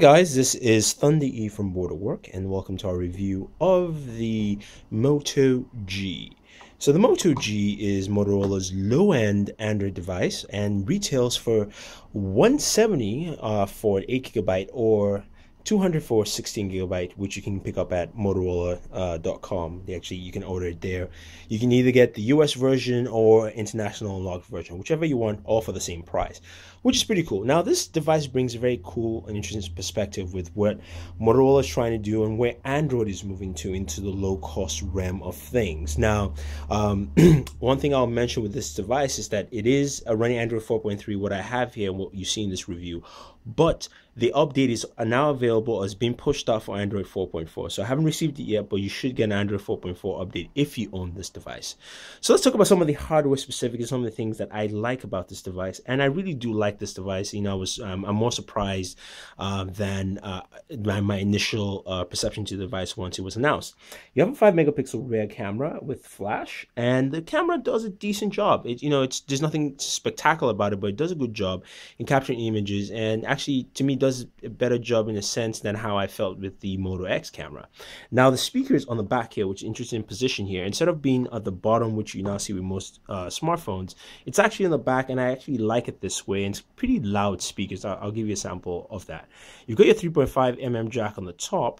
guys, this is Thunder E from Booredatwork and welcome to our review of the Moto G. So the Moto G is Motorola's low-end Android device and retails for 170 for an 8 GB or 200 for 16 GB, which you can pick up at Booredatwork.com. You can order it there. You can either get the US version or international unlocked version, whichever you want, all for the same price, which is pretty cool. Now, this device brings a very cool and interesting perspective with what Motorola is trying to do and where Android is moving to into the low-cost realm of things. Now, one thing I'll mention with this device is that it is running Android 4.3, what I have here and what you see in this review, but the update is now available as being pushed out for Android 4.4. So I haven't received it yet, but you should get an Android 4.4 update if you own this device. So let's talk about some of the hardware specifics and some of the things that I like about this device. And I really do like this device. You know, I'm more surprised than my initial perception to the device once it was announced. You have a 5 megapixel rear camera with flash, and the camera does a decent job. There's nothing spectacular about it, but it does a good job in capturing images, and actually, to me, does a better job in a sense than how I felt with the Moto X camera. Now, the speaker is on the back here, which is interesting position here. Instead of being at the bottom, which you now see with most smartphones, it's actually in the back, and I actually like it this way. And it's pretty loud speakers. I'll give you a sample of that. You've got your 3.5 mm jack on the top,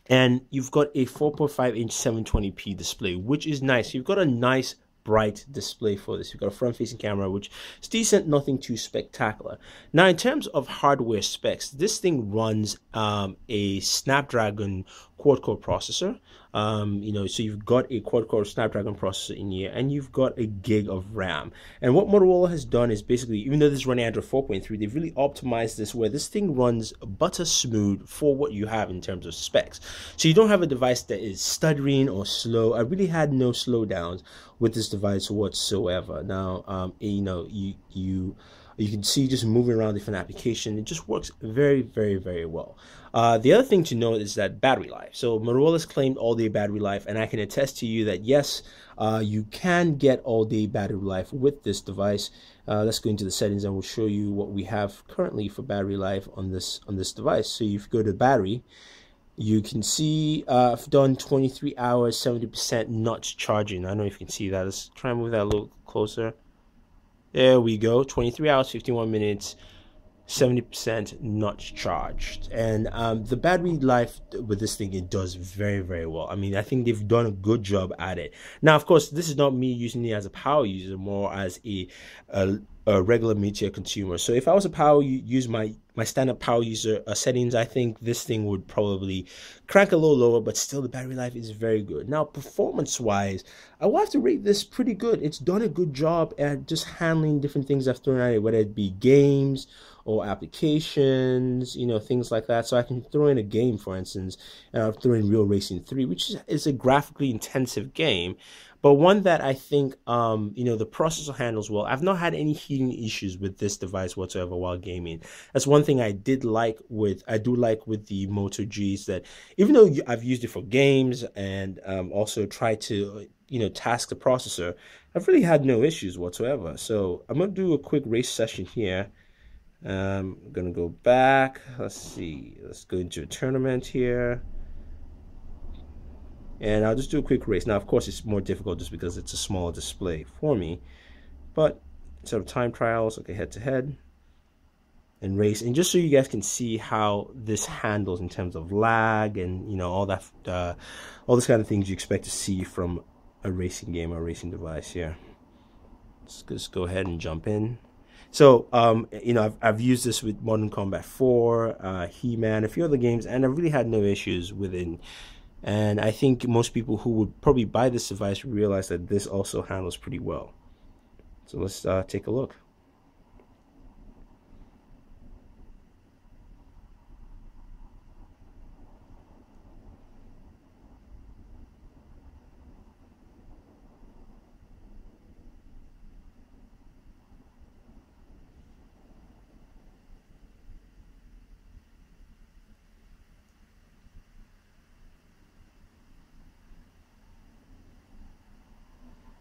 and you've got a 4.5-inch 720p display, which is nice. You've got a nice bright display for this. You've got a front-facing camera, which is decent, nothing too spectacular. Now, in terms of hardware specs, this thing runs a Snapdragon quad-core processor. So you've got a quad-core Snapdragon processor in here, and you've got a gig of RAM. And what Motorola has done is basically, even though this is running Android 4.3, they've really optimized this where this thing runs butter smooth for what you have in terms of specs. So you don't have a device that is stuttering or slow. I really had no slowdowns with this device whatsoever. Now, you can see just moving around different applications. It just works very, very, very well. The other thing to note is that battery life. So Motorola's claimed all-day battery life, and I can attest to you that yes, you can get all-day battery life with this device. Let's go into the settings, and we'll show you what we have currently for battery life on this device. So if you go to battery, you can see I've done 23 hours, 70% notch charging. I don't know if you can see that. Let's try and move that a little closer. There we go. 23 hours, 51 minutes, 70% notch charged. And the battery life with this thing, it does very, very well. I mean, I think they've done a good job at it. Now, of course, this is not me using it as a power user, more as a regular media consumer. So if I was a use my standard power user settings, I think this thing would probably crank a little lower, but still the battery life is very good. Now, performance wise, I will have to rate this pretty good. It's done a good job at just handling different things I've thrown at it, whether it be games or applications, things like that. So I can throw in a game, for instance, and I'll throw in Real Racing 3, which is a graphically intensive game, but one that I think, the processor handles well. I've not had any heating issues with this device whatsoever while gaming. That's one thing I do like with the Moto G, is that even though I've used it for games and also tried to, task the processor, I've really had no issues whatsoever. So I'm going to do a quick race session here. I'm going to go back. Let's see. Let's go into a tournament here. And I'll just do a quick race. Now, of course, it's more difficult just because it's a smaller display for me. But instead of time trials, okay, head-to-head and race. And just so you guys can see how this handles in terms of lag and, all that, all this kind of things you expect to see from a racing game or racing device here. Let's just go ahead and jump in. So, I've used this with Modern Combat 4, He-Man, a few other games, and I've really had no issues with it. And I think most people who would probably buy this device realize that this also handles pretty well. So let's take a look.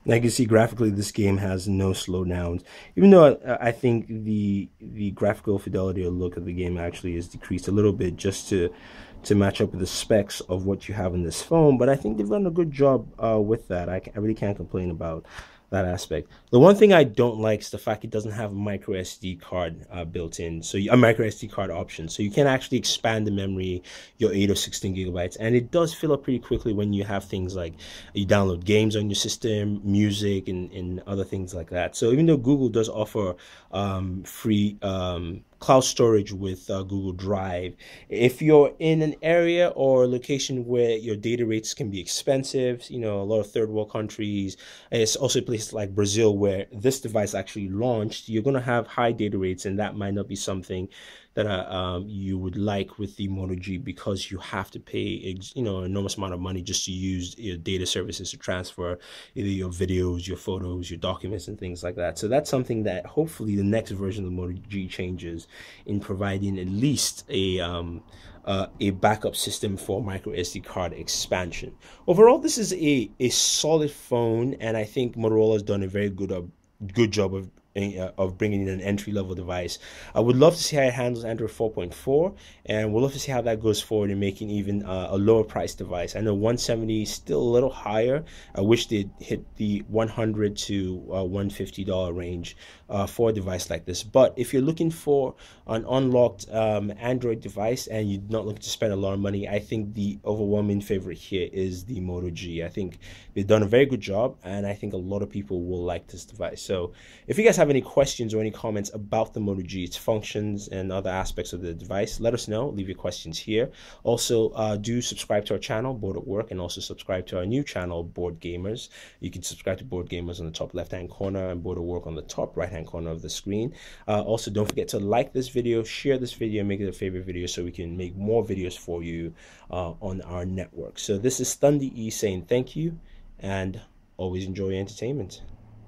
I can see graphically this game has no slowdowns, even though I think the graphical fidelity or look of the game actually is decreased a little bit just to match up with the specs of what you have in this phone. But I think they've done a good job with that. I really can't complain about that aspect. The one thing I don't like is the fact it doesn't have a micro SD card built in, so a micro SD card option, so you can actually expand the memory, your 8 or 16 gigabytes, and it does fill up pretty quickly when you have things like you download games on your system, music, and other things like that. So even though Google does offer free cloud storage with Google Drive, if you're in an area or location where your data rates can be expensive, a lot of third world countries, it's also places like Brazil where this device actually launched, you're going to have high data rates, and that might not be something that you would like with the Moto G, because you have to pay an enormous amount of money just to use your data services to transfer either your videos, your photos, your documents, and things like that. So that's something that hopefully the next version of the Moto G changes, in providing at least a backup system for micro SD card expansion. Overall, this is a solid phone, and I think Motorola has done a very good job of bringing in an entry-level device. I would love to see how it handles Android 4.4, and we'll love to see how that goes forward in making even a lower price device. I know 170 is still a little higher. I wish they'd hit the $100 to $150 range for a device like this. But if you're looking for an unlocked Android device and you're not looking to spend a lot of money, I think the overwhelming favorite here is the Moto G. I think they've done a very good job, and I think a lot of people will like this device. So if you guys have any questions or any comments about the Moto G, its functions, and other aspects of the device, let us know. Leave your questions here. Also, do subscribe to our channel, Bored at Work, and also subscribe to our new channel, Bored Gamers. You can subscribe to Bored Gamers on the top left-hand corner and Bored at Work on the top right-hand corner of the screen. Also, don't forget to like this video, share this video, make it a favorite video so we can make more videos for you on our network. So this is Thunder E saying thank you, and always enjoy your entertainment.